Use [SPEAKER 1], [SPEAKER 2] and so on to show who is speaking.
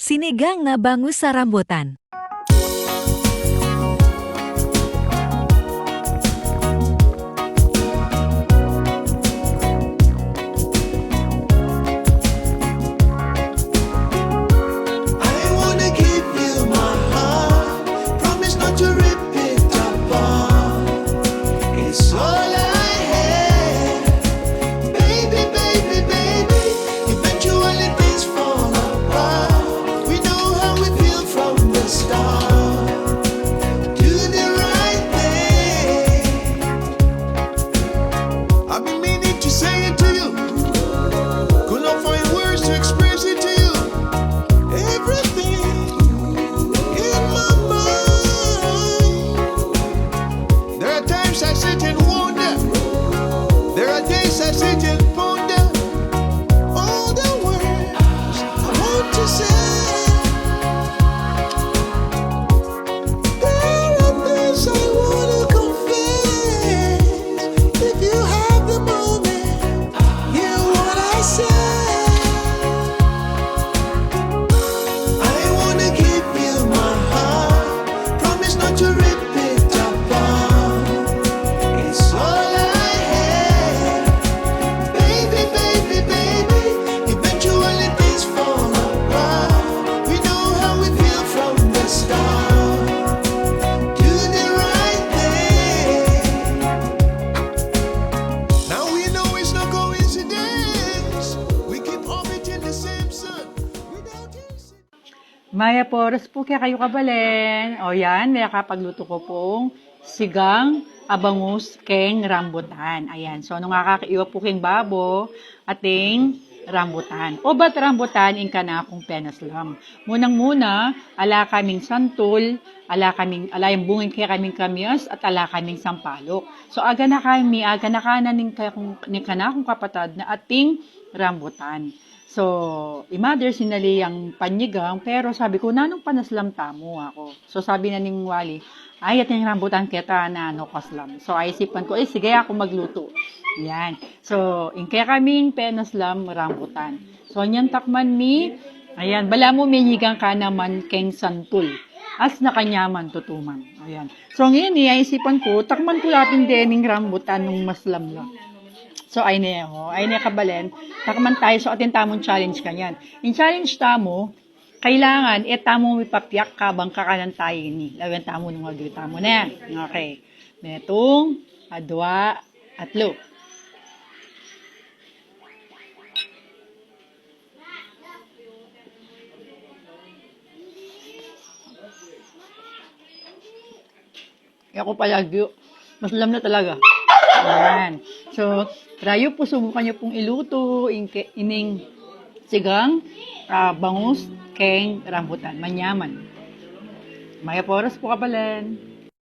[SPEAKER 1] Sinigang na bangus sa rambutan.
[SPEAKER 2] I wanna give you my heart. Promise not to rip it apart. It's all I have. Baby, baby, baby. Eventually things fall apart. We know how we feel from the start. Do the right thing. I've been meaning to say it to you. Could not find words to express it to you. Everything in my mind. There are times I sit and wonder. There are days I sit and ponder all the words I want to say. There are things I wanna confess. If you have the moment, hear what I say. I wanna give you my heart. Promise not to rip it apart. It's all I have. Baby, baby, baby. Eventually things fall apart. We know how we feel from the start. Do the right thing. Now we know it's no coincidence. We keep orbiting the same sun without hesitation.
[SPEAKER 3] Maya Poros po kaya kayo kabalen. O yan, nakakapagluto ko pong sigang abangus keng rambutan. Ayan, so nung nakakaiwa po keng babo, ating rambutan. O ba't rambutan, ingka na akong penas lang. Munang-muna, ala kaming santol, ala yung bungin kaya kaming kamyas, at ala kaming sampalok. So aga na kanan ning kanakong kapatad na ating rambutan. So, mother sinali ang panyigang, pero sabi ko, nanong panaslam tamo ako. So, sabi na ning wali, ay, at yung rambutan kita na ano kaslam. So, isipan ko, sige ako magluto. Yan. So, kaya kaming penaslam rambutan. So, nyan takman mi, ayan, bala mo minyigang ka naman keng santul. As na kanyaman tutuman. Ayan. So, ngayon, isipan ko, takman ko lapin din ng rambutan nung maslam lang. So, ay na kabalen. Takman tayo. So, atin tamong challenge kanyan. In challenge tamo, kailangan, tamo may papiyak kabang kakanan tayo ni. Lawan tamo nung tamo na. Okay. Metong, adwa, atlo. Ako palagi, mas alam na talaga. Ayan. So, trayo po, subukan nyo pong iluto, ining sigang, bangus, keng rambutan. Manyaman. Maya Poros po kabalen.